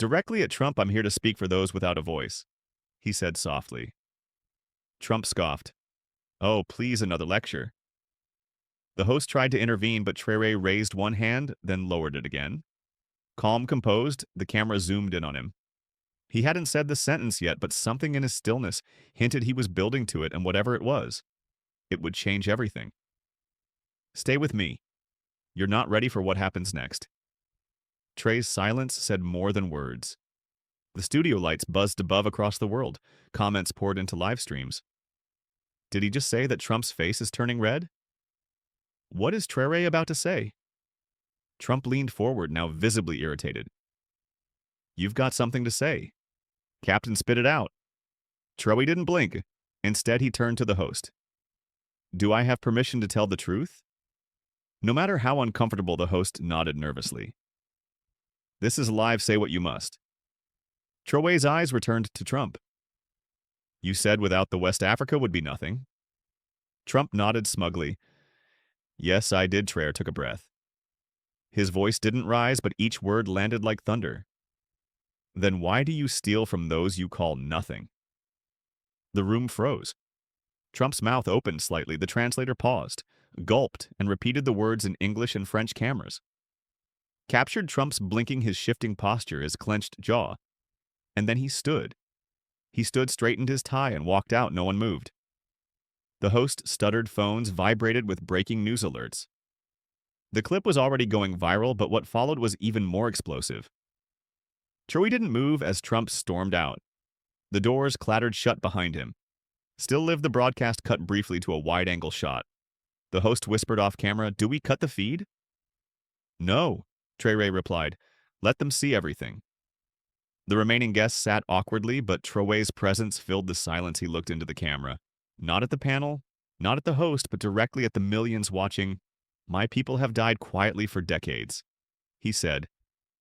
Directly at Trump, I'm here to speak for those without a voice, he said softly. Trump scoffed. Oh, please, another lecture. The host tried to intervene, but Traoré raised one hand, then lowered it again. Calm, composed, the camera zoomed in on him. He hadn't said the sentence yet, but something in his stillness hinted he was building to it, and whatever it was, it would change everything. Stay with me. You're not ready for what happens next. Trey's silence said more than words. The studio lights buzzed above across the world. Comments poured into live streams. Did he just say that Trump's face is turning red? What is Traoré about to say? Trump leaned forward, now visibly irritated. You've got something to say. Captain spit it out. Traoré didn't blink. Instead, he turned to the host. Do I have permission to tell the truth? No matter how uncomfortable, the host nodded nervously. This is live, say what you must. Traoré's eyes returned to Trump. You said without the West Africa would be nothing. Trump nodded smugly. Yes, I did. Traoré took a breath. His voice didn't rise, but each word landed like thunder. Then why do you steal from those you call nothing? The room froze. Trump's mouth opened slightly. The translator paused, gulped, and repeated the words in English and French cameras. Captured Trump's blinking, his shifting posture, his clenched jaw. And then he stood. He stood, straightened his tie, and walked out. No one moved. The host stuttered. Phones vibrated with breaking news alerts. The clip was already going viral, but what followed was even more explosive. Traoré didn't move as Trump stormed out. The doors clattered shut behind him. Still lived, the broadcast cut briefly to a wide-angle shot. The host whispered off camera, "Do we cut the feed?" No, Traoré replied. Let them see everything. The remaining guests sat awkwardly, but Traoré's presence filled the silence. He looked into the camera. Not at the panel, not at the host, but directly at the millions watching. My people have died quietly for decades, he said,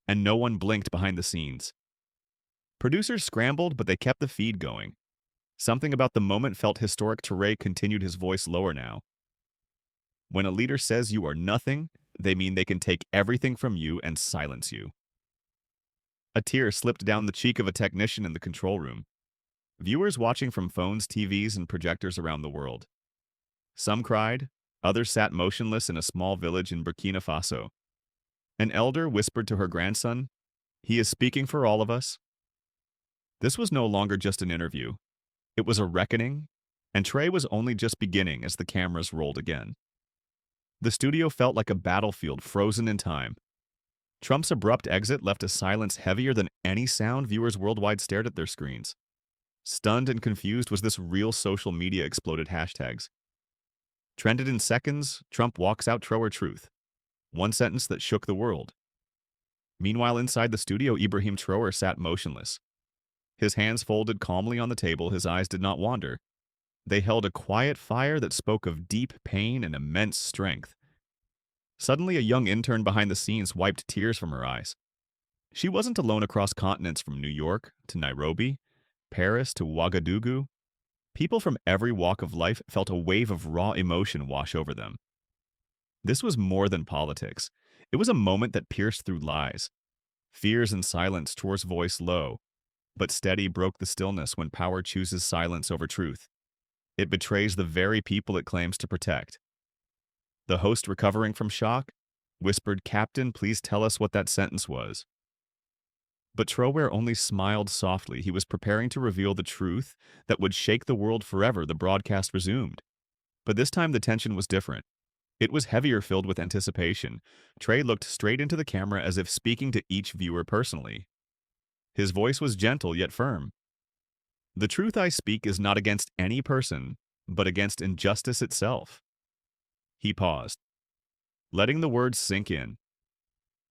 and no one blinked behind the scenes. Producers scrambled, but they kept the feed going. Something about the moment felt historic. Traoré continued, his voice lower now. When a leader says you are nothing, they mean they can take everything from you and silence you. A tear slipped down the cheek of a technician in the control room. Viewers watching from phones, TVs, and projectors around the world. Some cried, others sat motionless in a small village in Burkina Faso. An elder whispered to her grandson, "He is speaking for all of us." This was no longer just an interview. It was a reckoning, and Traoré was only just beginning as the cameras rolled again. The studio felt like a battlefield frozen in time. Trump's abrupt exit left a silence heavier than any sound. Viewers worldwide stared at their screens. Stunned and confused, was this real? Social media exploded hashtags. Trended in seconds, Trump walks out Traoré truth. One sentence that shook the world. Meanwhile, inside the studio, Ibrahim Traoré sat motionless. His hands folded calmly on the table, his eyes did not wander. They held a quiet fire that spoke of deep pain and immense strength. Suddenly, a young intern behind the scenes wiped tears from her eyes. She wasn't alone across continents, from New York to Nairobi, Paris to Ouagadougou. People from every walk of life felt a wave of raw emotion wash over them. This was more than politics. It was a moment that pierced through lies. Fears and silence. Traoré's voice, low but steady, broke the stillness. When power chooses silence over truth, it betrays the very people it claims to protect. The host, recovering from shock, whispered, "Captain, please tell us what that sentence was." But Traoré only smiled softly. He was preparing to reveal the truth that would shake the world forever. The broadcast resumed. But this time the tension was different. It was heavier, filled with anticipation. Traoré looked straight into the camera as if speaking to each viewer personally. His voice was gentle yet firm. The truth I speak is not against any person, but against injustice itself. He paused, letting the words sink in.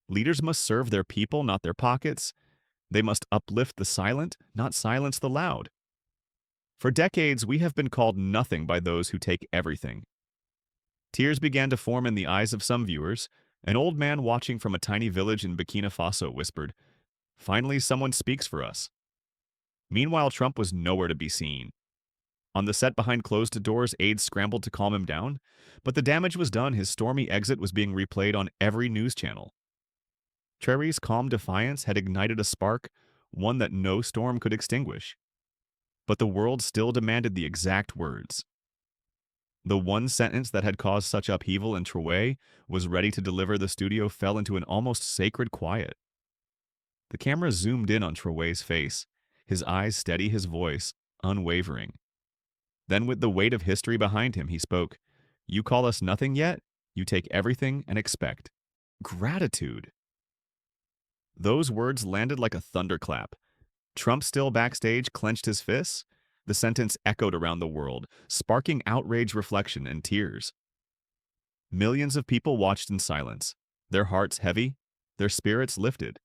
Leaders must serve their people, not their pockets. They must uplift the silent, not silence the loud. For decades, we have been called nothing by those who take everything. Tears began to form in the eyes of some viewers. An old man watching from a tiny village in Burkina Faso whispered, "Finally, someone speaks for us." Meanwhile, Trump was nowhere to be seen. On the set behind closed doors, aides scrambled to calm him down, but the damage was done. His stormy exit was being replayed on every news channel. Traoré's calm defiance had ignited a spark, one that no storm could extinguish. But the world still demanded the exact words. The one sentence that had caused such upheaval in Traoré was ready to deliver. The studio fell into an almost sacred quiet. The camera zoomed in on Traoré's face, his eyes steady, his voice unwavering. Then, with the weight of history behind him, he spoke, "You call us nothing yet? You take everything and expect gratitude." Those words landed like a thunderclap. Trump, still backstage, clenched his fists. The sentence echoed around the world, sparking outrage, reflection, and tears. Millions of people watched in silence, their hearts heavy, their spirits lifted.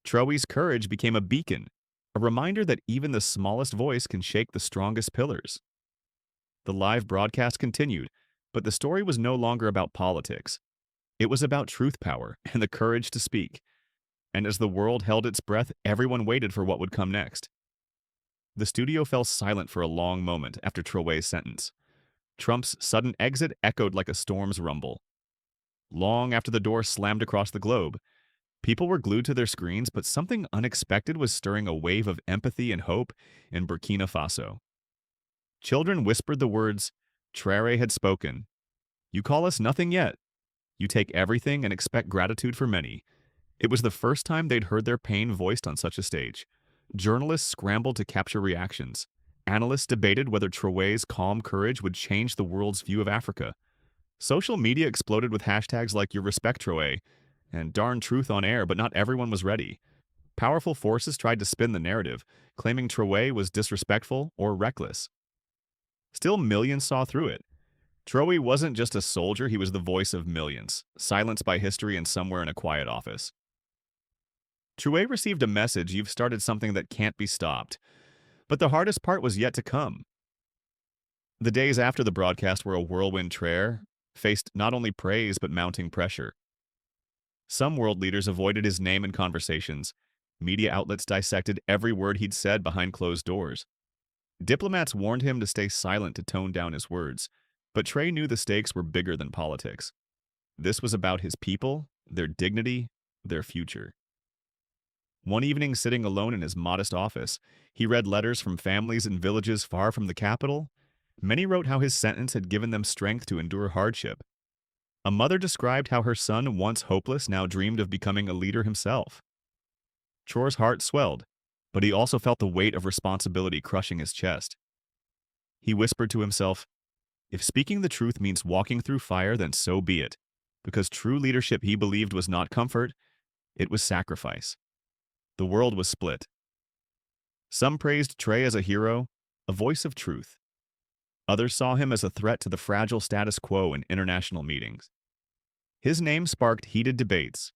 Traoré's courage became a beacon, a reminder that even the smallest voice can shake the strongest pillars. The live broadcast continued, but the story was no longer about politics. It was about truth, power, and the courage to speak. And as the world held its breath, everyone waited for what would come next. The studio fell silent for a long moment after Traoré's sentence. Trump's sudden exit echoed like a storm's rumble. Long after the door slammed across the globe, people were glued to their screens, but something unexpected was stirring a wave of empathy and hope in Burkina Faso. Children whispered the words, "Traoré had spoken. You call us nothing yet. You take everything and expect gratitude for many." It was the first time they'd heard their pain voiced on such a stage. Journalists scrambled to capture reactions. Analysts debated whether Traoré's calm courage would change the world's view of Africa. Social media exploded with hashtags like "You respect Traoré" and "Darn truth on air," but not everyone was ready. Powerful forces tried to spin the narrative, claiming Traoré was disrespectful or reckless. Still, millions saw through it. Traoré wasn't just a soldier, he was the voice of millions, silenced by history and somewhere in a quiet office. Traoré received a message: "You've started something that can't be stopped." But the hardest part was yet to come. The days after the broadcast were a whirlwind. Traoré faced not only praise but mounting pressure. Some world leaders avoided his name in conversations. Media outlets dissected every word he'd said behind closed doors. Diplomats warned him to stay silent, to tone down his words. But Traoré knew the stakes were bigger than politics. This was about his people, their dignity, their future. One evening, sitting alone in his modest office, he read letters from families in villages far from the capital. Many wrote how his sentence had given them strength to endure hardship. A mother described how her son, once hopeless, now dreamed of becoming a leader himself. Traoré's heart swelled, but he also felt the weight of responsibility crushing his chest. He whispered to himself, "If speaking the truth means walking through fire, then so be it," because true leadership, he believed, was not comfort, it was sacrifice. The world was split. Some praised Traoré as a hero, a voice of truth. Others saw him as a threat to the fragile status quo in international meetings. His name sparked heated debates.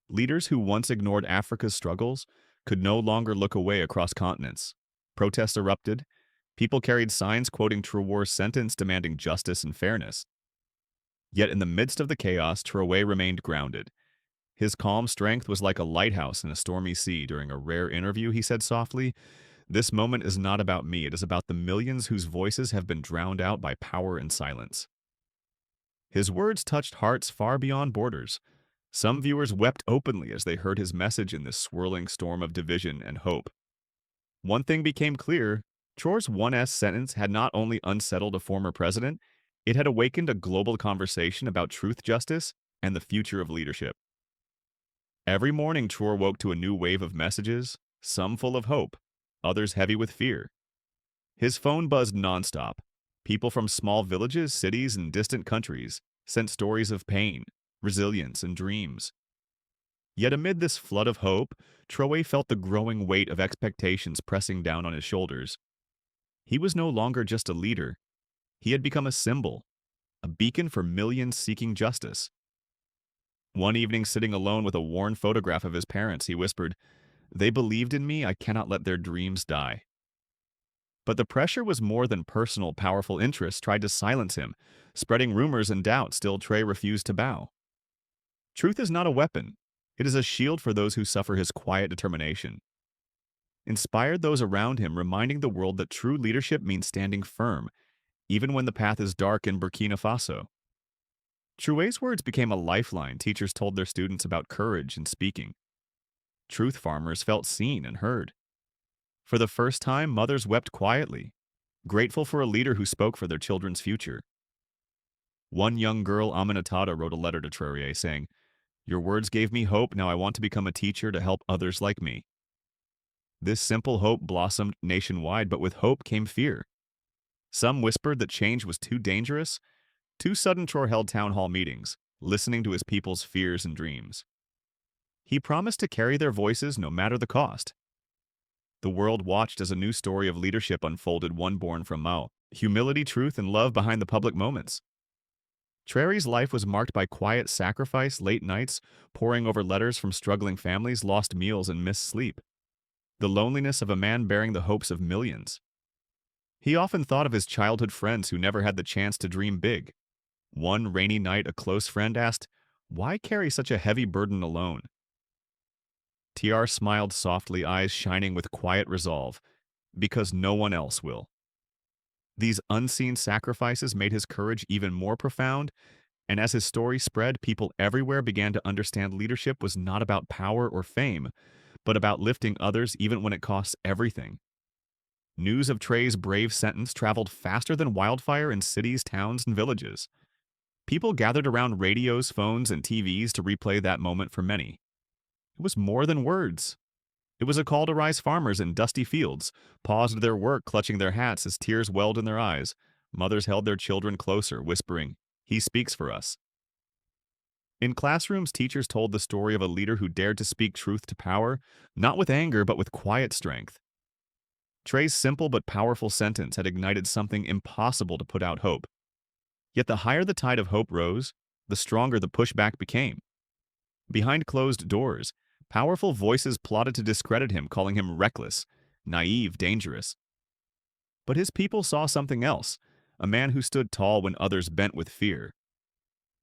Leaders who once ignored Africa's struggles could no longer look away across continents. Protests erupted. People carried signs quoting Traoré's sentence, demanding justice and fairness. Yet in the midst of the chaos, Traoré remained grounded. His calm strength was like a lighthouse in a stormy sea. During a rare interview, he said softly, "This moment is not about me. It is about the millions whose voices have been drowned out by power and silence." His words touched hearts far beyond borders. Some viewers wept openly as they heard his message in this swirling storm of division and hope. One thing became clear: Traoré's 1S sentence had not only unsettled a former president, it had awakened a global conversation about truth, justice, and the future of leadership. Every morning, Traoré woke to a new wave of messages, some full of hope, others heavy with fear. His phone buzzed nonstop. People from small villages, cities, and distant countries sent stories of pain, resilience, and dreams. Yet amid this flood of hope, Traoré felt the growing weight of expectations pressing down on his shoulders. He was no longer just a leader. He had become a symbol, a beacon for millions seeking justice. One evening, sitting alone with a worn photograph of his parents, he whispered, "They believed in me. I cannot let their dreams die." But the pressure was more than personal. Powerful interests tried to silence him, spreading rumors and doubt. Still, Traoré refused to bow. Truth is not a weapon. It is a shield for those who suffer. His quiet determination inspired those around him, reminding the world that true leadership means standing firm, even when the path is dark. In Burkina Faso, Traoré's words became a lifeline. Teachers told their students about courage in speaking, truth farmers felt seen and heard. For the first time, mothers wept quietly, grateful for a leader who spoke for their children's future. One young girl, Aminatata, wrote a letter to Traoré saying, "Your words gave me hope, now I want to become a teacher to help others like me." This simple hope blossomed nationwide, but with hope came fear. Some whispered that change was too dangerous. Too sudden, Traoré held town hall meetings, listening to his people's fears and dreams. He promised to carry their voices no matter the cost. The world watched as a new story of leadership unfolded, one born from Mao. Humility, truth, and love behind the public moments. Traoré's life was marked by quiet sacrifice, late nights, poring over letters from struggling families, lost meals, and missed sleep. The loneliness of a man bearing the hopes of millions. He often thought of his childhood friends who never had the chance to dream big. One rainy night, a close friend asked, "Why carry such a heavy burden alone?" TR smiled softly, eyes shining with quiet resolve, "Because no one else will." These unseen sacrifices made his courage even more profound, and as his story spread, people everywhere began to understand leadership was not about power or fame, but about lifting others even when it costs everything. News of Traoré's brave sentence traveled faster than wildfire in cities, towns, and villages. People gathered around radios, phones, and TVs to replay that moment for many. It was more than words. It was a call to rise. Farmers in dusty fields paused their work, clutching their hats as tears welled in their eyes. Mothers held their children closer, whispering, "He speaks for us." In classrooms, teachers told the story of a leader who dared to speak truth to power, not with anger, but with quiet strength. Traoré's simple but powerful sentence had ignited something impossible to put out hope. Yet the higher the tide of hope rose, the stronger the pushback became. Behind closed doors, powerful voices plotted to discredit him, calling him reckless, naive, dangerous. But his people saw something else, a man who stood tall when others bent with fear.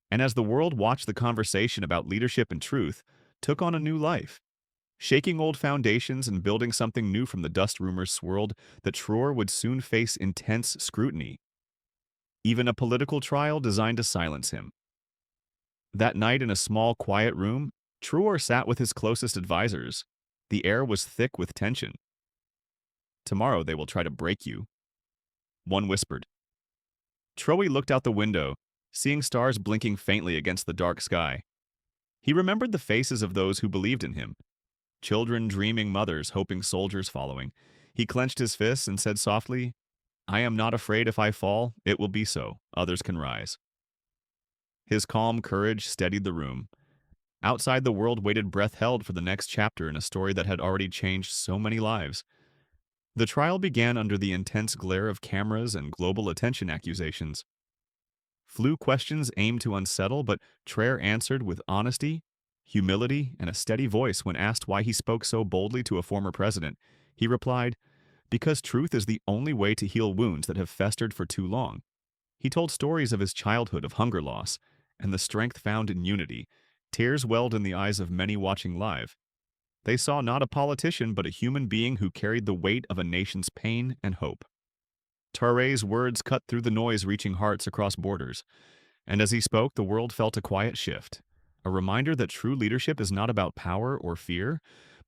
And as the world watched, the conversation about leadership and truth took on a new life. Shaking old foundations and building something new from the dust, rumors swirled that Traoré would soon face intense scrutiny. Even a political trial designed to silence him. That night in a small, quiet room, Traoré sat with his closest advisors. The air was thick with tension. "Tomorrow they will try to break you," one whispered. Traoré looked out the window, seeing stars blinking faintly against the dark sky. He remembered the faces of those who believed in him. Children dreaming, mothers hoping, soldiers following. He clenched his fists and said softly, "I am not afraid. If I fall, it will be so. Others can rise." His calm courage steadied the room. Outside, the world waited, breath held for the next chapter in a story that had already changed so many lives. The trial began under the intense glare of cameras and global attention accusations. Flew questions aimed to unsettle, but Traoré answered with honesty, humility, and a steady voice. When asked why he spoke so boldly to a former president, he replied, "Because truth is the only way to heal wounds that have festered for too long." He told stories of his childhood, of hunger loss, and the strength found in unity. Tears welled in the eyes of many watching live. They saw not a politician, but a human being who carried the weight of a nation's pain and hope. Traoré's words cut through the noise, reaching hearts across borders. And as he spoke, the world felt a quiet shift. A reminder that true leadership is not about power or fear,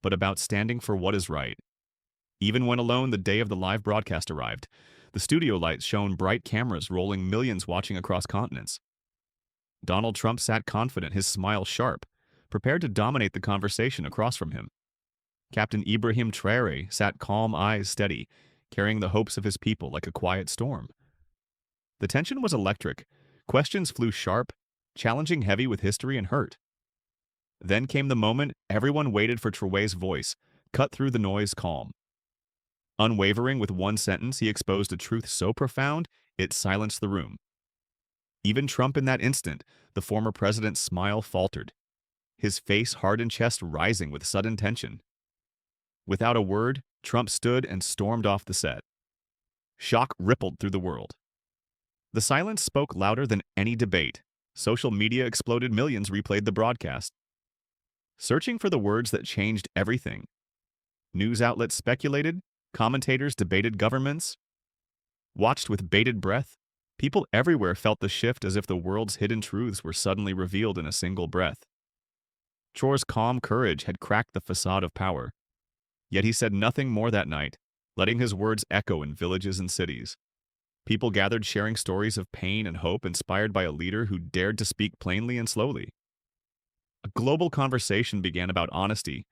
but about standing for what is right. Even when alone, the day of the live broadcast arrived. The studio lights shone, bright cameras rolling, millions watching across continents. Donald Trump sat confident, his smile sharp, prepared to dominate the conversation across from him. Captain Ibrahim Traoré sat calm, eyes steady, carrying the hopes of his people like a quiet storm. The tension was electric. Questions flew sharp, challenging, heavy with history and hurt. Then came the moment everyone waited for. Traoré's voice cut through the noise, calm. Unwavering, with one sentence, he exposed a truth so profound it silenced the room. Even Trump in that instant, the former president's smile faltered, his face hard and chest rising with sudden tension. Without a word, Trump stood and stormed off the set. Shock rippled through the world. The silence spoke louder than any debate. Social media exploded, millions replayed the broadcast, searching for the words that changed everything. News outlets speculated, commentators debated, governments watched with bated breath. People everywhere felt the shift, as if the world's hidden truths were suddenly revealed in a single breath. Traoré's calm courage had cracked the facade of power. Yet he said nothing more that night, letting his words echo in villages and cities. People gathered sharing stories of pain and hope inspired by a leader who dared to speak plainly and slowly. A global conversation began about honesty,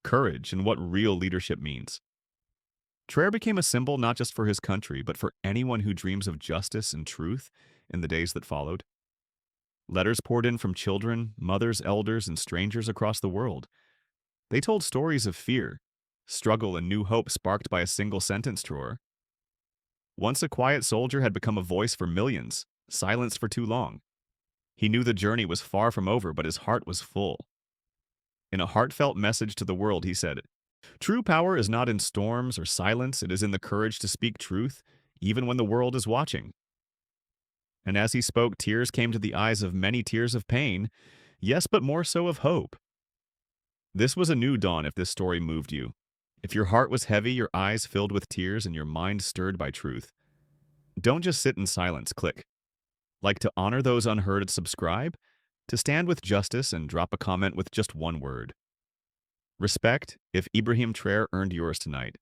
courage, and what real leadership means. Traoré became a symbol not just for his country, but for anyone who dreams of justice and truth in the days that followed. Letters poured in from children, mothers, elders, and strangers across the world. They told stories of fear, struggle, and new hope sparked by a single sentence, Traoré. Once a quiet soldier had become a voice for millions, silenced for too long. He knew the journey was far from over, but his heart was full. In a heartfelt message to the world, he said, "True power is not in storms or silence, it is in the courage to speak truth, even when the world is watching." And as he spoke, tears came to the eyes of many, tears of pain, yes, but more so of hope. This was a new dawn if this story moved you. If your heart was heavy, your eyes filled with tears, and your mind stirred by truth, don't just sit in silence, click. Like to honor those unheard, subscribe. To stand with justice and drop a comment with just one word. Respect, if Ibrahim Traoré earned yours tonight.